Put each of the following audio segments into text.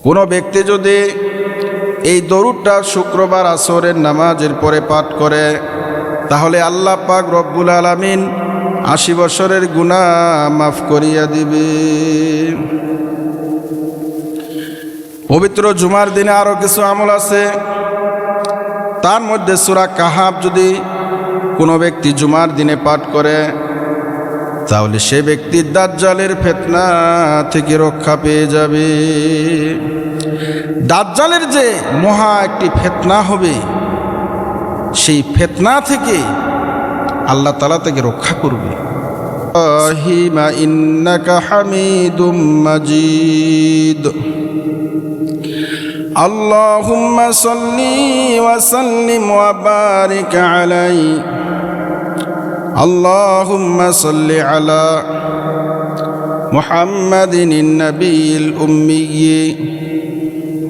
কোনো ব্যক্তি যদি এই দরুদটা শুক্রবার আসরের নামাজের পরে পাঠ করে, তাহলে আল্লাহ পাক রব্বুল আলামিন ৮০ বছরের গুনাহ মাফ করিয়া দিবে। পবিত্র জুমার দিনে আরও কিছু আমল আছে, তার মধ্যে সূরা কাহাফ যদি কোনো ব্যক্তি জুমার দিনে পাঠ করে, তাহলে সে ব্যক্তি দাজ্জালের ফিতনা থেকে রক্ষা পেয়ে যাবে। দাজ্জালের যে মহা একটি ফিতনা হবে, সেই ফিতনা থেকে আল্লাহ তাআলা তাকে রক্ষা করবে। আহিমা ইন্নাকা হামিদুম মাজিদ। আল্লাহুম্মা সাল্লি ওয়া সাল্লিম ওয়া বারিক আলাইহি। আল্লাহুম্মা সাল্লি আলা মুহাম্মাদিন নাবিয়িল উম্মিয়্যি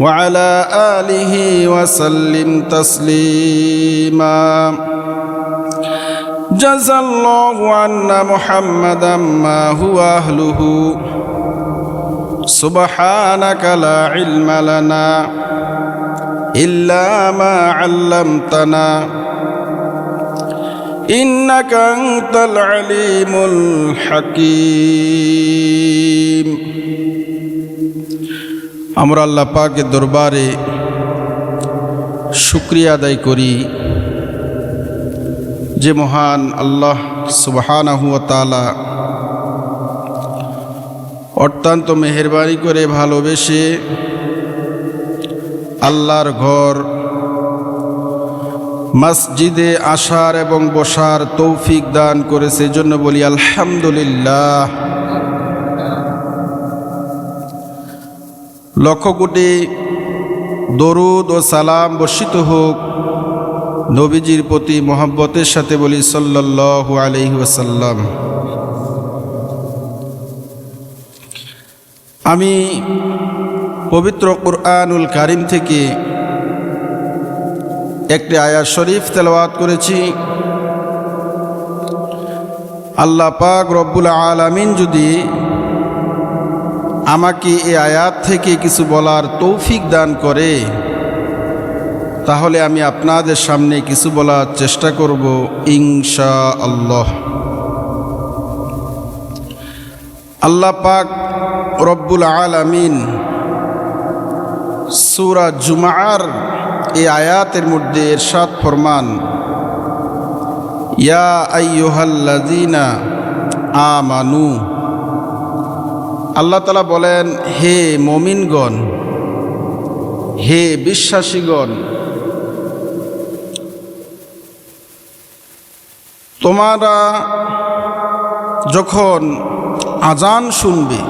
ওয়া আলা আলিহি ওয়া সাল্লিম তাসলিমা। জাযাল্লাহু আন্না মুহাম্মাদাম মা হুয়া আহলুহু। সুবহানাকা লা ইলমা লানা ইল্লা মা আল্লামতানা ইন্নাকা আনতাল আলিমুল হাকীম। আমরা আল্লাহ পাকের দরবারে শুকরিয়া আদায় করি যে মহান আল্লাহ সুবহানাহু ওয়া তাআলা অত্যন্ত মেহেরবানি করে ভালোবেসে আল্লাহর ঘর মসজিদে আসার এবং বসার তৌফিক দান করেছে। জন্য বলি আলহামদুলিল্লাহ। লক্ষ কোটি দরুদ ও সালাম বর্ষিত হোক নবীজির প্রতি মহব্বতের সাথে বলি সাল্লাল্লাহু আলাইহি ওয়াসাল্লাম। আমি পবিত্র কুরআনুল কারীম থেকে একটি আয়াত শরীফ তেলাওয়াত করেছি। আল্লাহ পাক রব্বুল আলামিন যদি আমাকে এই আয়াত থেকে কিছু বলার তৌফিক দান করে, তাহলে আমি আপনাদের সামনে কিছু বলার চেষ্টা করব ইনশাআল্লাহ। আল্লাহ পাক রব্বুল আলামিন সূরা জুমার এই আয়াতের মধ্যে ইরশাদ ফরমান, ইয়া আইয়ুহাল্লাযীনা আমানু। আল্লাহ তাআলা বলেন, হে মুমিনগণ, হে বিশ্বাসীগণ, তোমরা যখন আজান শুনবে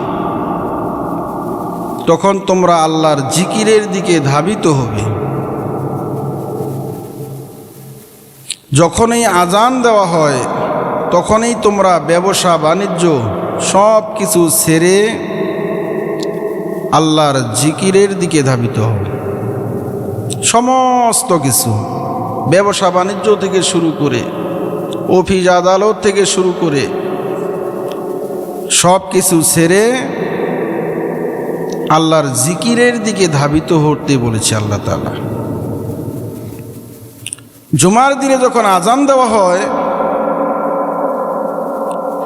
তখন তোমরা আল্লাহর জিকিরের দিকে ধাবিত হবে। যখনই আজান দেওয়া হয় তখনই তোমরা ব্যবসা বাণিজ্য সব কিছু ছেড়ে আল্লাহর জিকিরের দিকে ধাবিত হবে। সমস্ত কিছু, ব্যবসা বাণিজ্য থেকে শুরু করে অফিস আদালত থেকে শুরু করে সব কিছু ছেড়ে আল্লাহর জিকিরের দিকে ধাবিত হতে বলেছে আল্লাহ তাআলা। জুমার দিনে যখন আজান দেওয়া হয়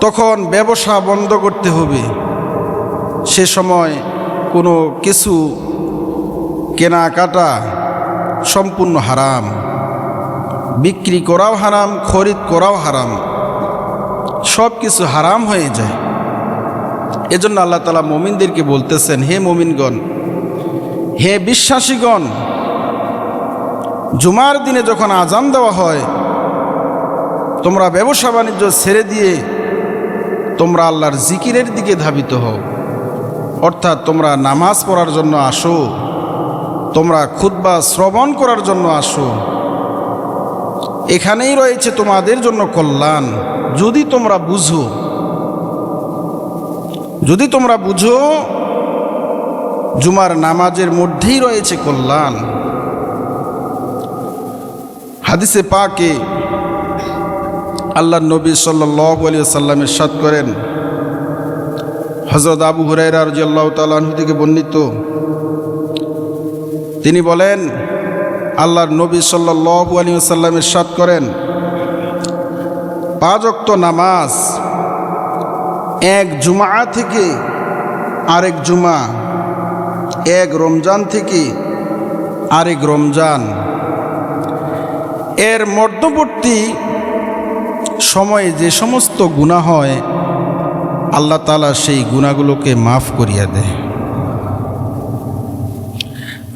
তখন ব্যবসা বন্ধ করতে হবে। সে সময় কোনো কিছু কেনাকাটা সম্পূর্ণ হারাম, বিক্রি করাও হারাম, খরিদ করাও হারাম, সব কিছু হারাম হয়ে যায়। এজন্য আল্লাহ তাআলা মুমিনদেরকে বলতেছেন, হে মুমিনগণ, হে বিশ্বাসীগণ, জুমার দিনে যখন আজান দেওয়া হয় তোমরা ব্যবসা বাণিজ্য ছেড়ে দিয়ে তোমরা আল্লাহর জিকিরের দিকে ধাবিত হও। অর্থাৎ তোমরা নামাজ পড়ার জন্য আসো, তোমরা খুতবা শ্রবণ করার জন্য আসো। এখানেই রয়েছে তোমাদের জন্য কল্যাণ। যদি তোমরা বুঝো, যদি তোমরা বুঝো, জুমার নামাজের মধ্যেই রয়েছে কল্যাণ। হাদিসে পাকে আল্লাহর নবী সাল্লাল্লাহু আলাইহি ওয়াসাল্লাম ইরশাদ করেন, হযরত আবু হুরায়রা রাদিয়াল্লাহু তাআলা আনহু থেকে বর্ণিত, তিনি বলেন, আল্লাহর নবী সাল্লাল্লাহু আলাইহি ওয়াসাল্লাম ইরশাদ করেন, 5 ওয়াক্ত নামাজ এক জুমা থেকে আরেক জুমা, এক রমজান থেকে আরেক রমজান, এর মধ্যবর্তী সময়ে যে সমস্ত গুনাহ হয় আল্লাহ তাআলা সেই গুনাহগুলোকে মাফ করিয়া দেয়।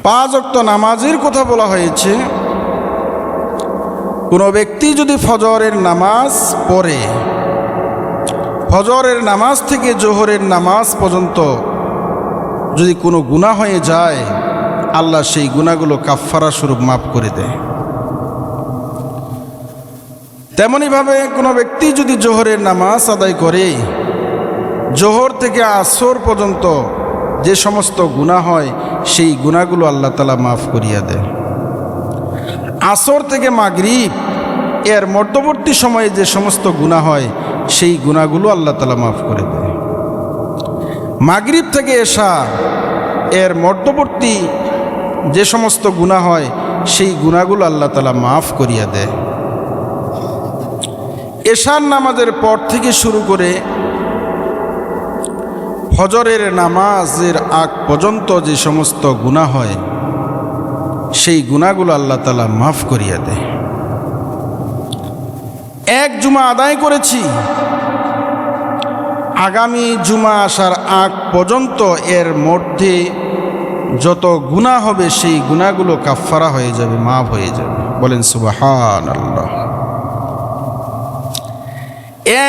5 ওয়াক্ত নামাজের কথা বলা হয়েছে। কোনো ব্যক্তি যদি ফজরের নামাজ পড়ে, ফজরের নামাজ থেকে জোহরের নামাজ পর্যন্ত যদি কোনো গুনাহ হয়ে যায়, আল্লাহ সেই গুনাহগুলো কাফফারা স্বরূপ মাফ করে দেয়। তেমনিভাবে কোনো ব্যক্তি যদি জোহরের নামাজ আদায় করে, জোহর থেকে আসর পর্যন্ত যে সমস্ত গুনাহ হয় সেই গুনাহগুলো আল্লাহ তাআলা মাফ করিয়া দেয়। আসর থেকে মাগরিব এর মধ্যবর্তী সময়ে যে সমস্ত গুনাহ হয় সেই গুনাহগুলো আল্লাহ তাআলা মাফ করে দেয়। মাগরিব থেকে এশা এর মধ্যবর্তী যে সমস্ত গুনাহ হয় সেই গুনাহগুলো আল্লাহ তাআলা মাফ করিয়া দেয়। এশার নামাজের পর থেকে শুরু করে ফজরের নামাজের আগ পর্যন্ত যে সমস্ত গুনাহ হয় সেই গুনাহগুলো আল্লাহ তাআলা মাফ করিয়া দেয়। এক জুমা আদায় করেছি, আগামী জুমা আসার আগ পর্যন্ত এর মধ্যে যত গুনাহ হবে সেই গুনাহগুলো কাফফারা হয়ে যাবে, মাফ হয়ে যাবে। বলেন সুবহানাল্লাহ।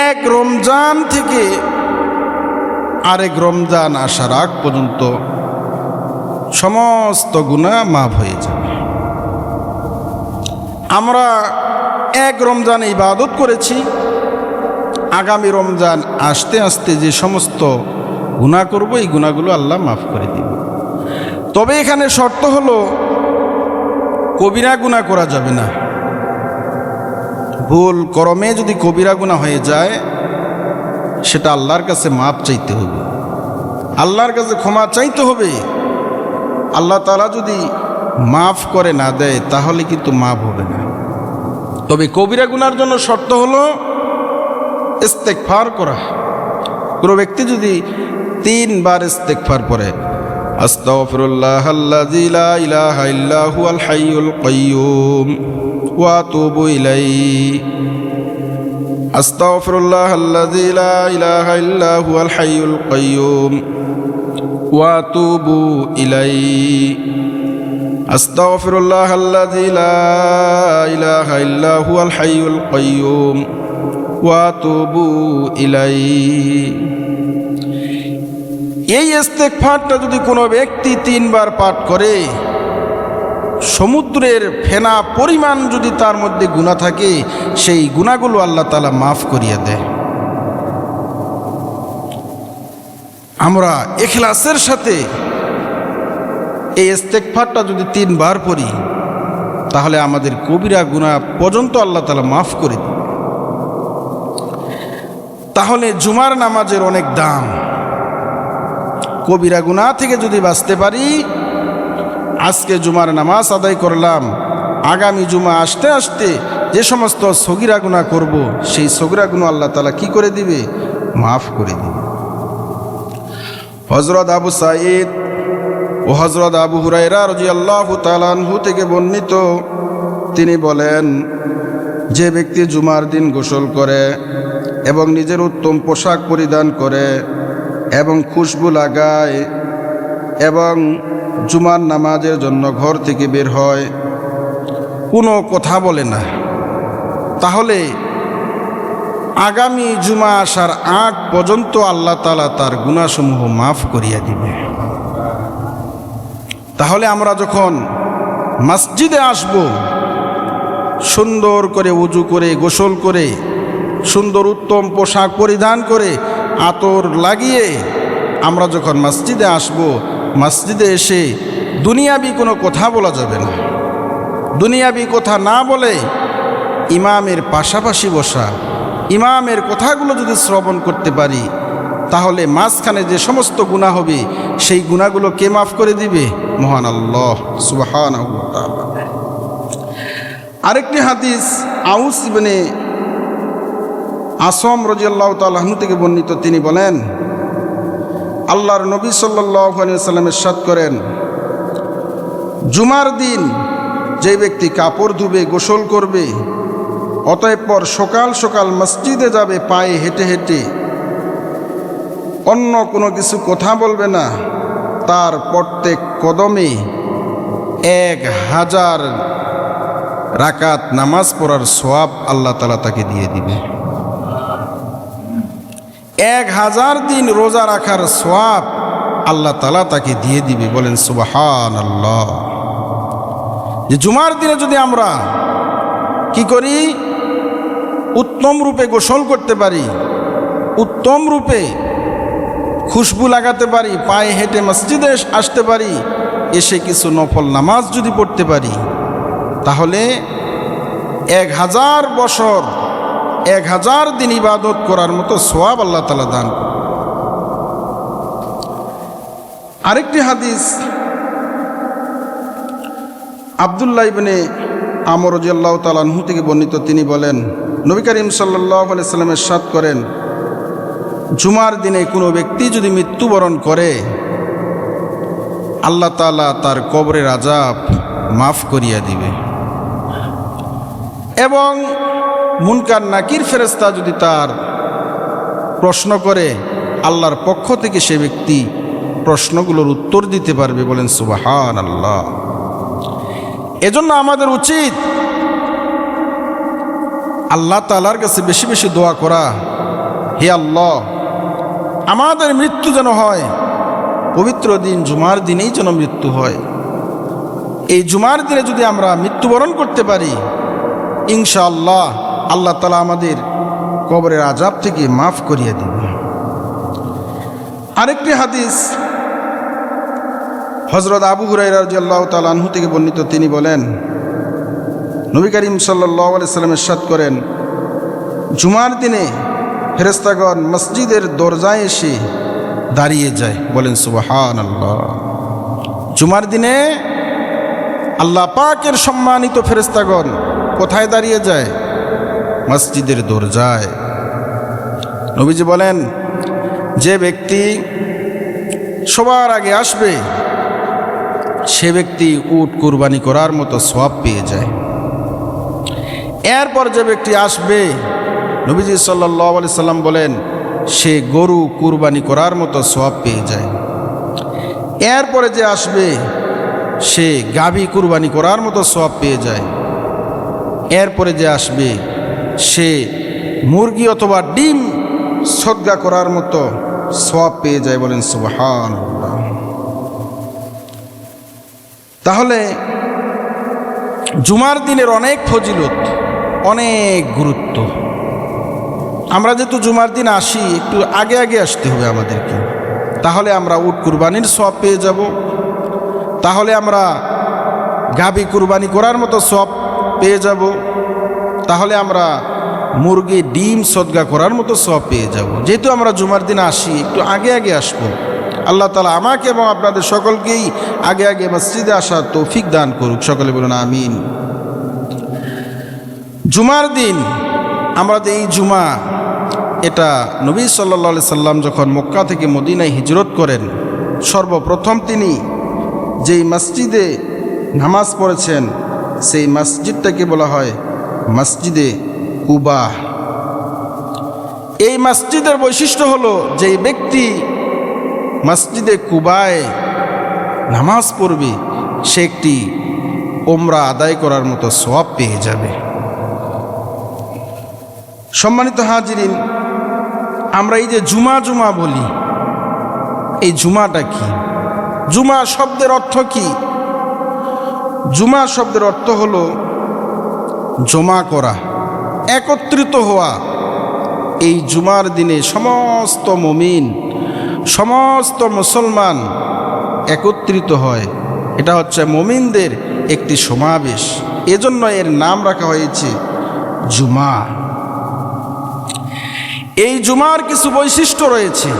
এক রমজান থেকে আরেক রমজান আসার আগ পর্যন্ত সমস্ত গুনাহ মাফ হয়ে যাবে। আমরা এক রমজান ইবাদত করেছি, আগামী রমজান আসতে আসতে যে সমস্ত গুনাহ করব এই গুনাহগুলো আল্লাহ মাফ করে দিবে। তবে এখানে শর্ত হলো কবিরা গুনাহ করা যাবে না। ভুল করমে যদি কবিরা গুনাহ হয়ে যায় সেটা আল্লাহর কাছে মাপ চাইতে হবে, আল্লাহর কাছে ক্ষমা চাইতে হবে। আল্লাহ তাআলা যদি মাফ করে না দেয় তাহলে কিন্তু মাফ হবে না। তবে কবিরা গুনার জন্য শর্ত হলো ইস্তেগফার করা। কোনো ব্যক্তি যদি 3 বার ইস্তেগফার পড়ে, আস্তাগফিরুল্লাহাল্লাযী লা ইলাহা ইল্লা হুয়াল হাইয়ুল কাইয়্যুম ওয়া আতুবু ইলাইহি, আস্তাগফিরুল্লাহাল্লাযী লা ইলাহা ইল্লা হুয়াল হাইয়ুল কাইয়্যুম ওয়া আতুবু ইলাইহি, আস্তাগফিরুল্লাহাল্লাযী লা ইলাহা ইল্লা হুয়াল হাইয়ুল কাইয়্যুম ওয়া আতুবু ইলাইহি। এই ইস্তেগফারটা যদি কোনো ব্যক্তি 3 বার পাঠ করে, সমুদ্রের ফেনা পরিমাণ যদি তার মধ্যে গুনাহ থাকে সেই গুনাহগুলো আল্লাহ তাআলা মাফ করিয়া দেয়। আমরা ইখলাসের সাথে এই ইস্তেগফারটা যদি 3 বার পড়ি তাহলে আমাদের কবিরা গুনাহ পর্যন্ত আল্লাহ তাআলা মাফ করে দেয়। তাহলে জুমার নামাজের অনেক দাম। কবিরা গুনাহ থেকে যদি বাঁচতে পারি, আজকে জুমার নামাজ আদায় করলাম, আগামী জুমা আসতে আসতে যে সমস্ত সগীরা গুনাহ করব সেই সগীরা গুনাহ আল্লাহ তাআলা কি করে দিবে? মাফ করে দিবে। হযরত আবু সাঈদ ও হযরত আবু হুরায়রা রাদিয়াল্লাহু তাআলা আনহু থেকে বর্ণিত, তিনি বলেন, যে ব্যক্তি জুমার দিন গোসল করে এবং নিজের উত্তম পোশাক পরিধান করে এবং খুশবু লাগায় এবং জুমার নামাজের জন্য ঘর থেকে বের হয়, কোনো কথা বলে না, তাহলে আগামী জুমা আসার আগ পর্যন্ত আল্লাহ তাআলা তার গুনাহসমূহ মাফ করিয়া দিবে। তাহলে আমরা যখন মসজিদে আসব, সুন্দর করে ওযু করে গোসল করে সুন্দর উত্তম পোশাক পরিধান করে আতর লাগিয়ে আমরা যখন মসজিদে আসব, মসজিদে এসে দুনিয়াবি কোনো কথা বলা যাবে না। দুনিয়াবি কথা না বলে ইমামের পাশাপাশি বসা, ইমামের কথাগুলো যদি শ্রবণ করতে পারি তাহলে মাঝখানে যে সমস্ত গুনাহ হবে সেই গুনাহগুলো কে মাফ করে দিবে? মহান আল্লাহ সুবহানাহু ওয়া তাআলা। আরেকটি হাদিস আউস ইবনে আসম রাদিয়াল্লাহু তাআলা আনহু থেকে বর্ণিত, তিনি বলেন আল্লাহর নবী সাল্লাল্লাহু আলাইহি ওয়াসাল্লাম ইরশাদ করেন, জুমার দিন যে ব্যক্তি কাপড় ধুবে, গোসল করবে, অতঃপর পর সকাল সকাল মসজিদে যাবে পায়ে হেঁটে হেঁটে, অন্য কোনো কিছু কথা বলবে না, তার প্রত্যেক কদমে 1000 রাকাত নামাজ পড়ার সওয়াব আল্লাহ তাআলা তাকে দিয়ে দিবে। 1000 দিন রোজা রাখার সওয়াব আল্লাহ তাআলা তাকে দিয়ে দিবে। বলেন সুবহানাল্লাহ। যে জুমার দিনে যদি আমরা কি করি, উত্তম রূপে গোসল করতে পারি, উত্তম রূপে খুশবু লাগাতে পারি, পায়ে হেঁটে মসজিদে আসতে পারি, এসে কিছু নফল নামাজ যদি পড়তে পারি, তাহলে 1000 বছর 1000 দিন ইবাদত করার মতো সওয়াব আল্লাহ তাআলা দান করেন। আরেকটি হাদিস আব্দুল্লাহ ইবনে আমর রাদিয়াল্লাহু তাআলা আনহু থেকে বর্ণিত, তিনি বলেন নবী করিম সাল্লাল্লাহু আলাইহি ওয়াসাল্লাম ইরশাদ করেন, জুমার দিনে কোনো ব্যক্তি যদি মৃত্যুবরণ করে, আল্লাহ তাআলা তার কবরের আযাব মাফ করিয়া দিবে। এবং মুনকার নাকির ফেরেশতা যদি তার প্রশ্ন করে, আল্লাহর পক্ষ থেকে সে ব্যক্তি প্রশ্নগুলোর উত্তর দিতে পারবে। বলেন সুবহানাল্লাহ। এজন্য আমাদের উচিত আল্লাহ তাআলার কাছে বেশি বেশি দোয়া করা, হে আল্লাহ আমাদের মৃত্যু যেন হয় পবিত্র দিন জুমার দিনেই যেন মৃত্যু হয়। এই জুমার দিনে যদি আমরা মৃত্যুবরণ করতে পারি, ইনশাআল্লাহ আল্লাহ তাআলা আমাদের কবরের আযাব থেকে মাফ করিয়ে দিবে। আরেকটি হাদিস হযরত আবু হুরায়রা রাদিয়াল্লাহু তাআলা আনহু থেকে বর্ণিত, তিনি বলেন নবী করিম সাল্লাল্লাহু আলাইহি ওয়াসাল্লাম ইরশাদ করেন, জুমার দিনে ফেরেশতাগণ মসজিদের দরজায় এসে দাঁড়িয়ে যায়। বলেন সুবহানাল্লাহ। জুমার দিনে আল্লাহ পাকের সম্মানিত ফেরেশতাগণ কোথায় দাঁড়িয়ে যায়? মসজিদের দরজায়। নবীজি বলেন, যে ব্যক্তি সবার আগে আসবে সে ব্যক্তি উট কুরবানি করার মতো সওয়াব পেয়ে যায়। এরপর যে ব্যক্তি আসবে, নবীজি সাল্লাল্লাহু আলাইহি সাল্লাম বলেন, সে গরু কুরবানি করার মতো সওয়াব পেয়ে যায়। এরপরে যে আসবে সে গাভী কুরবানি করার মতো সওয়াব পেয়ে যায়। এরপরে যে আসবে সে মুরগি অথবা ডিম সদকা করার মতো সওয়াব পেয়ে যায়। বলেন সুবহানাল্লাহ। তাহলে জুমার দিনের অনেক ফজিলত, অনেক গুরুত্ব। আমরা যেহেতু জুমার দিন আসি, একটু আগে আগে আসতে হবে আমাদেরকে, তাহলে আমরা উট কুরবানির সওয়াব পেয়ে যাব, তাহলে আমরা গাভী কুরবানি করার মতো সওয়াব পেয়ে যাব, তাহলে আমরা মুরগি ডিম সদকা করার মতো সওয়াব পেয়ে যাব। যেহেতু আমরা জুমার দিন আসি, একটু আগে আগে আসবো। আল্লাহ তাআলা আমাকে এবং আপনাদের সকলকেই আগে আগে মসজিদে আসার তৌফিক দান করুক। সকলে বলুন আমিন। জুমার দিন আমরা যে এই জুমা, এটা নবী সাল্লাল্লাহু আলাইহি সাল্লাম যখন মক্কা থেকে মদিনায় হিজরত করেন, সর্বপ্রথম তিনি যেই মসজিদে নামাজ পড়েছেন সেই মসজিদটাকে বলা হয় মসজিদে কুবা। এই মসজিদের বৈশিষ্ট্য হলো, যেই ব্যক্তি মসজিদে কুবায় নামাজ পড়বে সে একটি ওমরা আদায় করার মতো সওয়াব পেয়ে যাবে। সম্মানিত হাজিরিন, আমরা এই যে জুমা জুমা বলি, এই জুমাটা কি? জুমা শব্দের অর্থ কি? জুমা শব্দের অর্থ হলো জমা করা, একত্রিত হওয়া। এই জুমার দিনে সমস্ত মুমিন, সমস্ত মুসলমান একত্রিত হয়। এটা হচ্ছে মুমিনদের একটি সমাবেশ, এজন্য এর নাম রাখা হয়েছে জুমা। এই জুমার কিছু বৈশিষ্ট্য রয়েছে।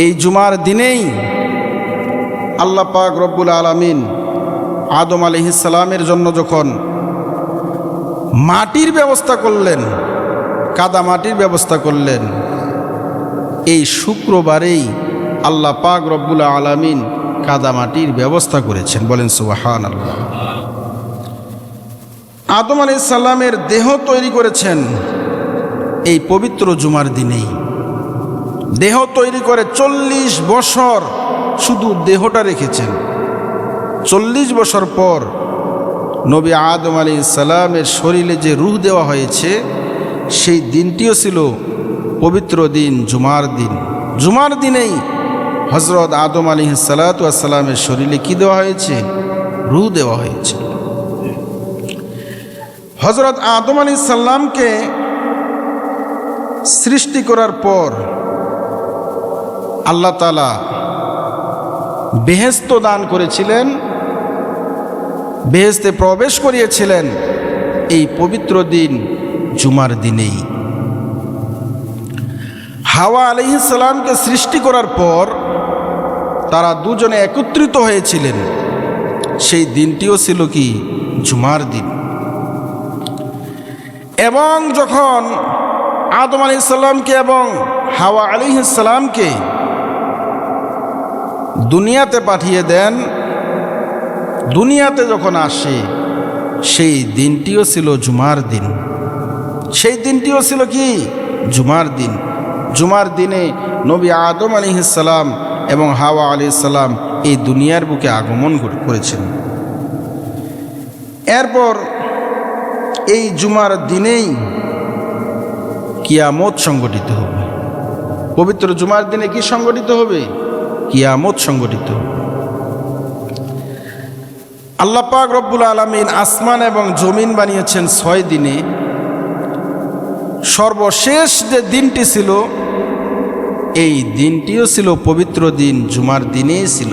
এই জুমার দিনেই আল্লাহ পাক রব্বুল আলামিন আদম আলাইহিস সালামের জন্য যখন মাটির ব্যবস্থা করলেন, কাদা মাটির ব্যবস্থা করলেন, এই শুক্রবারেই আল্লাহ পাক রব্বুল আলামিন কাদা মাটির ব্যবস্থা করেছেন। বলেন সুবহানাল্লাহ। আদম আলাইহিস সালামের দেহ তৈরি করেছেন এই পবিত্র জুমার দিনেই। দেহ তৈরি করে 40 বছর শুধু দেহটা রেখেছেন। 40 বছর পর নবী আদম আলাইহিস সালামের শরীরে যে রূহ দেওয়া হয়েছে, সেই দিনটিও ছিল পবিত্র দিন, জুমার দিন। জুমার দিনেই হযরত আদম আলাইহিস সালাতু ওয়াস সালামের শরীরে কি দেওয়া হয়েছে? রূহ দেওয়া হয়েছে। হযরত আদম আলাইহিস সালামকে সৃষ্টি করার পর আল্লাহ তাআলা বেহেশত দান করেছিলেন, বেহেশতে প্রবেশ করিয়েছিলেন এই পবিত্র দিন জুমার দিনেই। হাওয়া আলাইহিস সালামকে সৃষ্টি করার পর তারা দুজনে একত্রিত হয়েছিলেন, সেই দিনটিও ছিল কি? জুমার দিন। এবং যখন আদম আলাইহিস সালামকে এবং হাওয়া আলাইহিস সালামকে দুনিয়াতে পাঠিয়ে দেন, দুনিয়াতে যখন আসে, সেই দিনটিও ছিল জুমার দিন। সেই দিনটিও ছিল কি? জুমার দিন। জুমার দিনে নবী আদম আলাইহিস সালাম এবং হাওয়া আলাইহিস সালাম এই দুনিয়ার বুকে আগমন করেছেন। এরপর এই জুমার দিনেই কিয়ামত সংগঠিত হবে। পবিত্র জুমার দিনে কি সংগঠিত হবে? কিয়ামত সংগঠিত হবে। আল্লাহ পাক রব্বুল আলামিন আসমান এবং জমিন বানিয়েছেন 6 দিনে। সর্বশেষ যে দিনটি ছিল, এই দিনটিও ছিল পবিত্র দিন, জুমার দিনেই ছিল।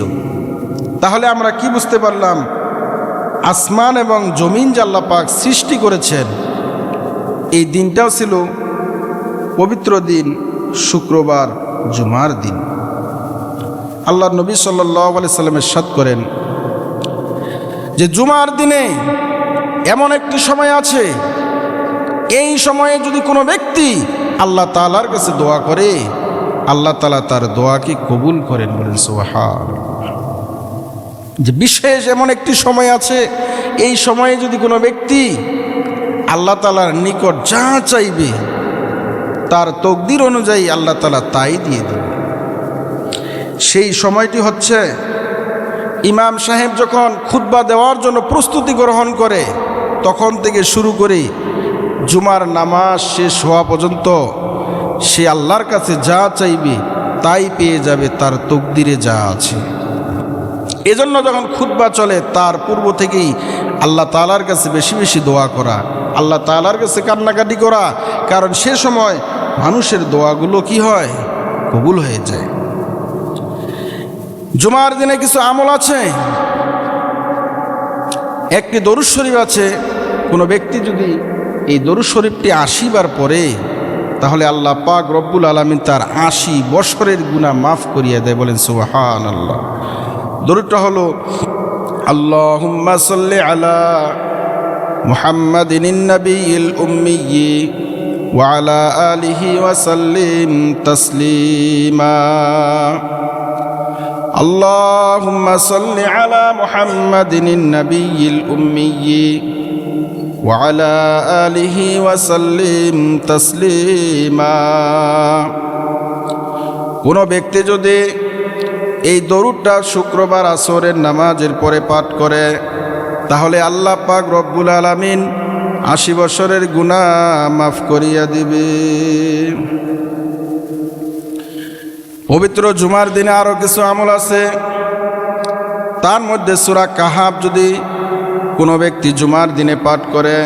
তাহলে আমরা কি বুঝতে পারলাম? আসমান এবং জমিন যে আল্লাহ পাক সৃষ্টি করেছেন, এই দিনটাও ছিল পবিত্র দিন, শুক্রবার, জুমার দিন। আল্লাহ নবী সাল্লাল্লাহু আলাইহি সাল্লাম ইরশাদ করেন যে জুমার দিনে এমন একটি সময় আছে, এই সময়ে যদি কোনো ব্যক্তি আল্লাহ তাআলার কাছে দোয়া করে, আল্লাহ তাআলা তার দোয়াকে কবুল করেন। বলেন সুবহানাল্লাহ। যে বিশেষ এমন একটি সময় আছে, এই সময়ে যদি কোনো ব্যক্তি আল্লাহ তাআলার নিকট যা চাইবে, তার তকদির অনুযায়ী আল্লাহ তাআলা তাই দিয়ে দেবে। সেই সময়টি হচ্ছে ইমাম সাহেব যখন খুতবা দেওয়ার জন্য প্রস্তুতি গ্রহণ করে, তখন থেকে শুরু করে জুমার নামাজ শেষ হওয়া পর্যন্ত সে আল্লাহর কাছে যা চাইবে তাই পেয়ে যাবে, তার তকদিরে যা আছে। এজন্য যখন খুতবা চলে, তার পূর্ব থেকেই আল্লাহ তাআলার কাছে বেশি বেশি দোয়া করা, আল্লাহ তাআলার কাছে কান্নাকাটি করা, কারণ সে সময় মানুষের দোয়াগুলো কি হয়? কবুল হয়ে যায়। জুমার দিনে কিছু আমল আছে। একটি দরুদ শরীফ আছে, কোনো ব্যক্তি যদি এই দরুদ শরীফটি 80 বার পড়ে, তাহলে আল্লাহ পাক রব্বুল আলামিন তার 80 বছরের গুনাহ মাফ করিয়ে দেয়। বলেন সুবহানাল্লাহ। দরুদটা হলো আল্লাহুম্মা সাল্লি আলা মুহাম্মাদিন নবিয়্যিল উম্মিয়্যি ওয়া আলা আলিহি ওয়া সাল্লিম তাসলিমা। আল্লাহুম্মা সাল্লি আলা মুহাম্মাদিন নবিয়্যিল উম্মিয়্যি ওয়া আলা আলিহি ওয়া সাল্লিম তাসলিমা। কোনো ব্যক্তি যদি এই দরুদটা শুক্রবার আসরের নামাজের পরে পাঠ করে, তাহলে আল্লাহ পাক রব্বুল আলামিন 80 বছরের গুনাহ মাফ করিয়া দিবে। পবিত্র জুমার দিনে আরও কিছু আমল আছে। তার মধ্যে সূরা কাহাফ যদি কোনো ব্যক্তি জুমার দিনে পাঠ করে,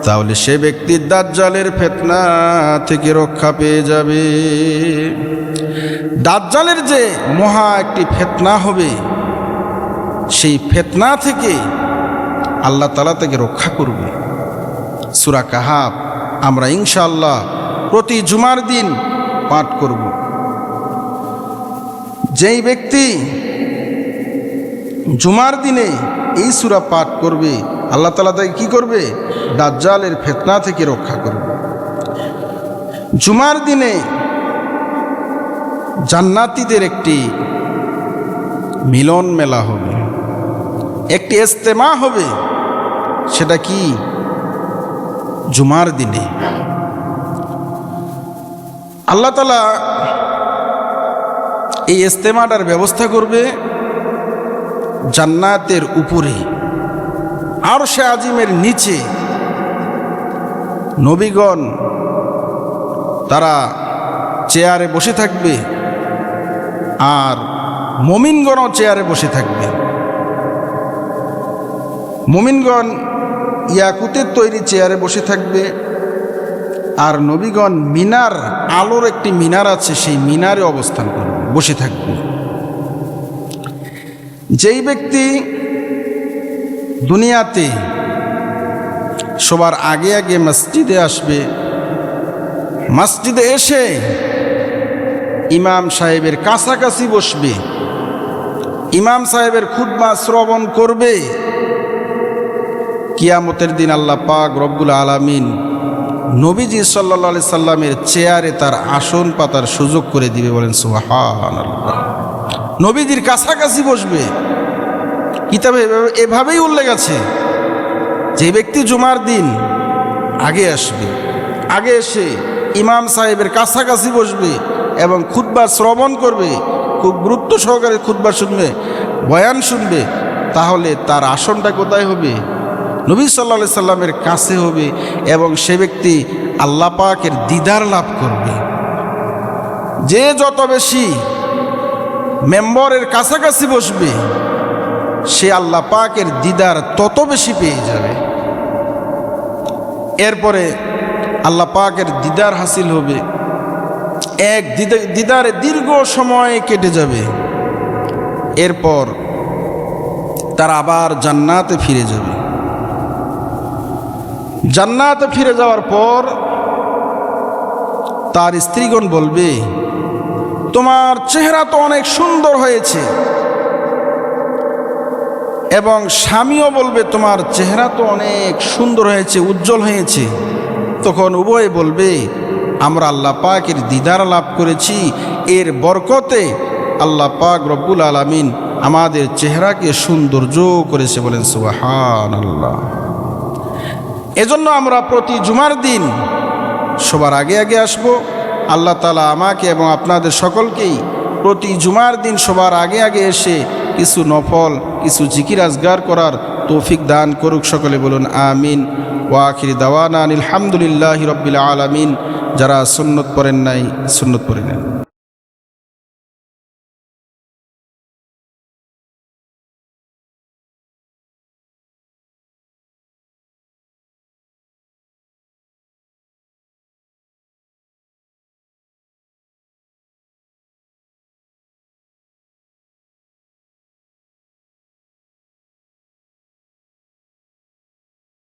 তাহলে সে ব্যক্তি দাজ্জালের ফিতনা থেকে রক্ষা পেয়ে যাবে। দাজ্জালের যে মহা একটি ফিতনা হবে, সেই ফিতনা থেকে আল্লাহ তাআলা তাকে রক্ষা করবে। সূরা কাহাফ আমরা ইনশাআল্লাহ প্রতি জুমার দিন পাঠ করব। যেই ব্যক্তি জুমার দিনে এই সূরা পাঠ করবে, আল্লাহ তাআলা তাকে কি করবে? দাজ্জালের ফিতনা থেকে রক্ষা করবে। জুমার দিনে জান্নাতীদের একটি মিলন মেলা হবে, একটি ইজতেমা হবে। সেটা কি? জুমার দিনে আল্লাহ তাআলা এই ইজতেমাটার ব্যবস্থা করবে জান্নাতের উপরে, আরশে আজিমের নিচে। নবীগণ তারা চেয়ারে বসে থাকবে, আর মুমিনগণও চেয়ারে বসে থাকবে। মুমিনগণ ইয়াকুতের তৈরি চেয়ারে বসে থাকবে, আর নবীগণ মিনার, আলোর একটি মিনার আছে, সেই মিনারে অবস্থান করবে, বসে থাকবে। যেই ব্যক্তি দুনিয়াতে সবার আগে আগে মসজিদে আসবে, মসজিদে এসে ইমাম সাহেবের কাছাকাছি বসবে, ইমাম সাহেবের খুতবা শ্রবণ করবে, কিয়ামতের দিন আল্লাহ পাক রব্বুল আলামিন নবীজি সাল্লাল্লাহু আলাইহি সাল্লামের চেয়ারে তার আসন পাতার সুযোগ করে দিবে। বলেন সুবহানাল্লাহ। নবীজির কাছাকাছি বসবে। কিতাবে এভাবেই উল্লেখ আছে, যে ব্যক্তি জুমার দিন আগে আসবে, আগে এসে ইমাম সাহেবের কাছাকাছি বসবে এবং খুতবা শ্রবণ করবে, খুব গুরুত্ব সহকারে খুতবা শুনবে, বয়ান শুনবে, তাহলে তার আসনটা কোথায় হবে? নবী সাল্লাল্লাহু আলাইহি সাল্লামের কাছে হবে, এবং সে ব্যক্তি আল্লাহ পাকের দিদার লাভ করবে। যে যত বেশি মেম্বরের কাছাকাছি বসবে, সে আল্লাহ পাকের দিদার তত বেশি পেয়ে যাবে। এরপরে আল্লাহ পাকের দিদার হাসিল হবে, এক দিদারে দীর্ঘ সময় কেটে যাবে। এরপর তারা আবার জান্নাতে ফিরে যাবে। জান্নাতে ফিরে যাওয়ার পর তার স্ত্রীগণ বলবে, তোমার চেহারা তো অনেক সুন্দর হয়েছে, এবং স্বামীও বলবে, তোমার চেহারা তো অনেক সুন্দর হয়েছে, উজ্জ্বল হয়েছে। তখন উভয়ে বলবে, আমরা আল্লাহ পাকের দিদার লাভ করেছি, এর বরকতে আল্লাহ পাক রব্বুল আলামিন আমাদের চেহারাকে সৌন্দর্য করেছে। বলেন সুবহানাল্লাহ। এজন্য আমরা প্রতি জুমার দিন সবার আগে আগে আসব। আল্লাহ তাআলা আমাকে এবং আপনাদের সকলকেই প্রতি জুমার দিন সবার আগে আগে এসে কিছু নফল, কিছু জিকির আজগার করার তৌফিক দান করুক। সকলে বলুন আমিন। ওয়া আখিরি দাওয়ানা আলহামদুলিল্লাহি রাব্বিল আলামিন। যারা সুন্নত পড়েন নাই, সুন্নত পড়ে নেন।